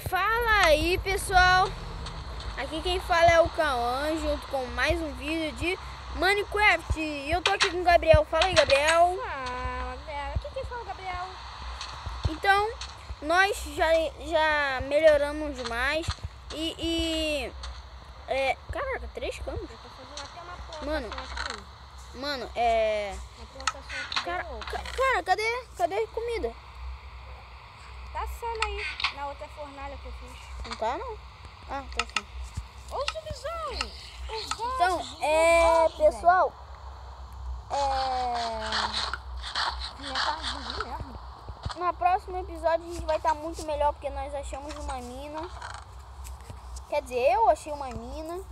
Fala aí, pessoal, aqui quem fala é o Cauã, junto com mais um vídeo de Minecraft. E eu tô aqui com o Gabriel. Fala aí, Gabriel. Fala, Gabriel. Aqui quem fala, Gabriel. Então, nós já melhoramos demais. Caraca, 3 camas. Eu tô fazendo até uma plantação Mano, aqui. Uma Uma plantação aqui Cara, bem louca. cadê a comida? Tá assando aí, na outra fornalha que eu fiz. Não tá, não. Ah, tá sim. Ô, Subizão! Então, pessoal, no próximo episódio a gente vai estar muito melhor, porque nós achamos uma mina. Quer dizer, eu achei uma mina.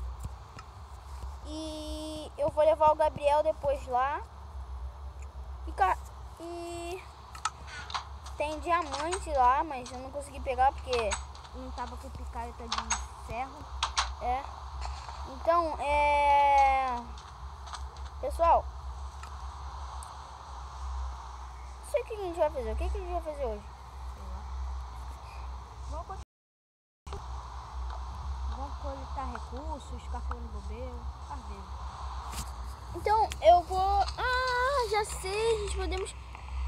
E eu vou levar o Gabriel depois lá. E tem diamante lá, mas eu não consegui pegar porque não tava com picareta de ferro. Então, pessoal, não sei o que a gente vai fazer. O que a gente vai fazer hoje? Vamos coletar recursos, ficar falando bobeira, às vezes. Então, eu vou... Ah, já sei,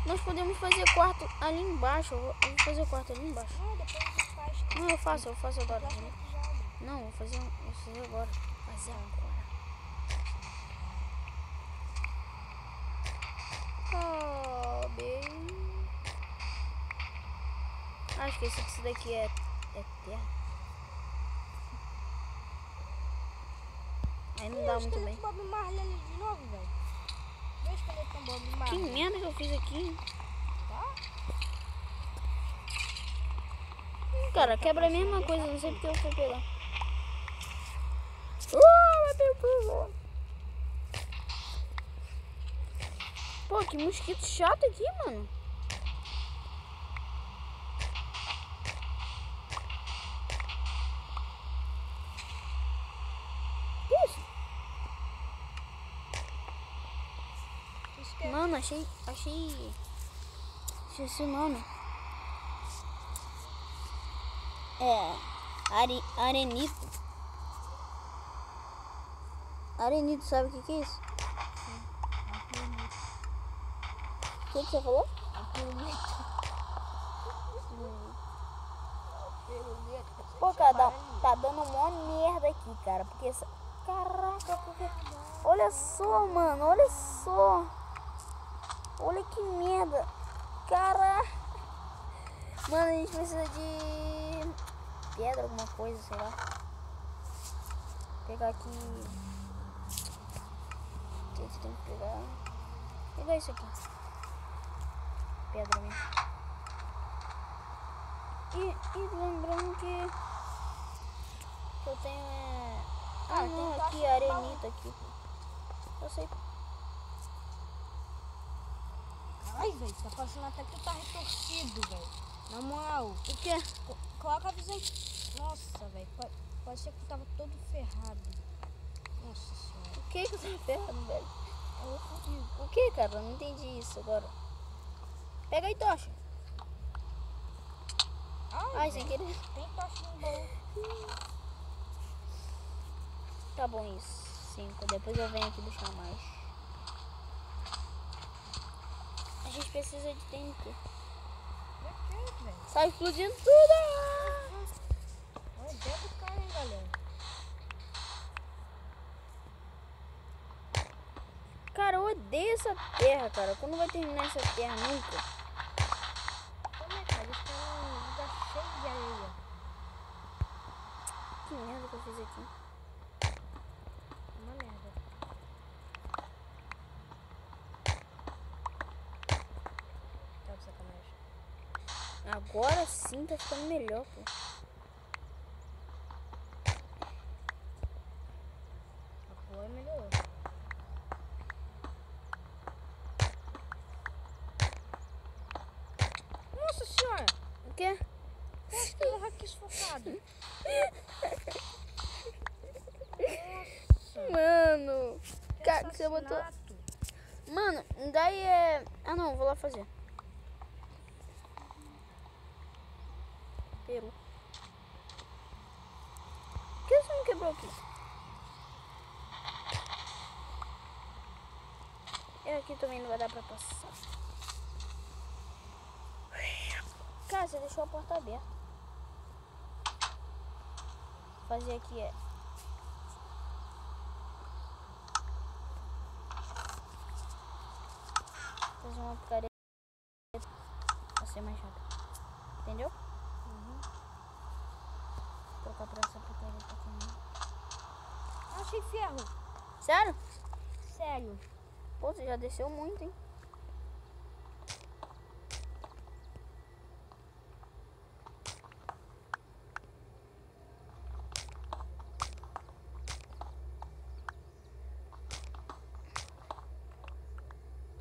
nós podemos fazer quarto ali embaixo. Eu vou fazer o quarto ali embaixo. Depois a gente faz. Não, eu faço agora. Não, vou fazer agora. Fazer agora. Oh, bem. Ah, esqueci que isso daqui é terra. Aí não dá muito bem. Bob Marley ali de novo, velho. Vê o esqueleto com Bob Marley. Que merda que eu fiz aqui. Cara, quebra a mesma coisa, não sei porque eu fui pegar. Pô, que mosquito chato aqui, mano. Que isso? Mano, achei esse nome. Arenito. Arenito, sabe o que é isso? O que você falou? Pô, cara, tá dando mó merda aqui, cara. Porque... Caraca, olha só, mano, olha só. Olha que merda. Caraca. Mano, a gente precisa de pedra, alguma coisa, sei lá. Vou pegar aqui. O que a gente tem que pegar? Vou pegar isso aqui. Pedra mesmo. E lembrando que eu tenho não, aqui arenita aqui. Eu sei. Ai, velho, tá passando até que tu tá retorcido, velho. Na moral. O que? Coloca a visão. Nossa, velho. Pode ser que tu tava todo ferrado. Nossa senhora. O que eu tô ferrado, velho? O que, cara? Eu não entendi isso agora. Pega aí, tocha. Ai, sem querer. Tem tocha no baú. Tá bom isso. 5. Depois eu venho aqui buscar mais. A gente precisa de TNT. Tá explodindo tudo! Olha, deve cair, hein, galera. Cara, eu odeio essa terra, cara. Quando vai terminar essa terra? Nunca. Como é, cara? Eles têm um lugar cheio de areia. Que merda que eu fiz aqui. Uma merda. Tá de sacanagem. Agora sim tá ficando melhor, pô. Agora melhorou. Nossa senhora! O quê? Nossa, tem um aqui sufocado. Mano, cara, que você botou. Mano, daí é. Ah, não, vou lá fazer. Peru. quebrou aqui. E aqui também não vai dar pra passar. Cara, você deixou a porta aberta. Fazer aqui é... fazer uma picareta pra ser mais rápido. Entendeu? Uhum. Vou trocar pra essa picareta também. Achei ferro. Sério? Sério. Pô, você já desceu muito, hein?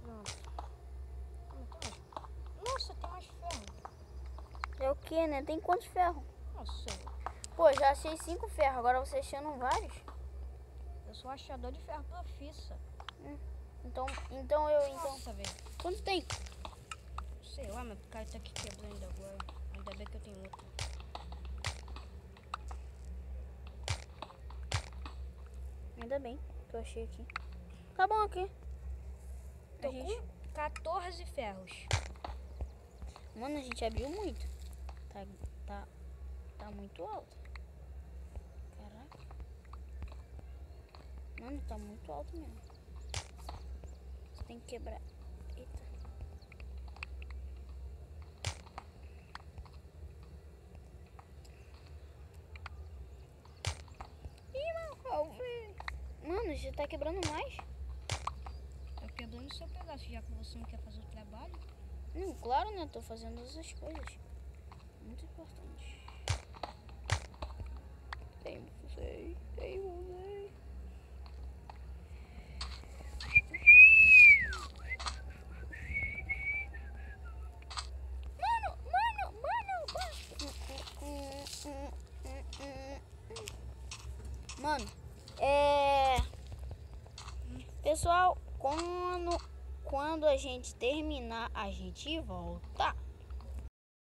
Pronto. Nossa, tem mais ferro. É o que, né? Tem quantos ferros? Nossa, Pô, já achei 5 ferros. Agora você achando vários? eu sou achador de ferro profissa. Então eu... Nossa, velho. Quanto tem? Sei lá, meu cara tá aqui quebrando agora. Ainda bem que eu tenho outro. Ainda bem que eu achei aqui. Tá bom aqui. Tô com 14 ferros. Mano, a gente abriu muito. Tá muito alto. Caraca. Mano, tá muito alto mesmo. Você tem que quebrar. Eita. Mano, já tá quebrando mais? Tô quebrando o seu pedaço, já que você não quer fazer o trabalho. Claro, né? Tô fazendo essas coisas. Muito importante. Teimosei. Mano, pessoal, quando a gente terminar, a gente volta.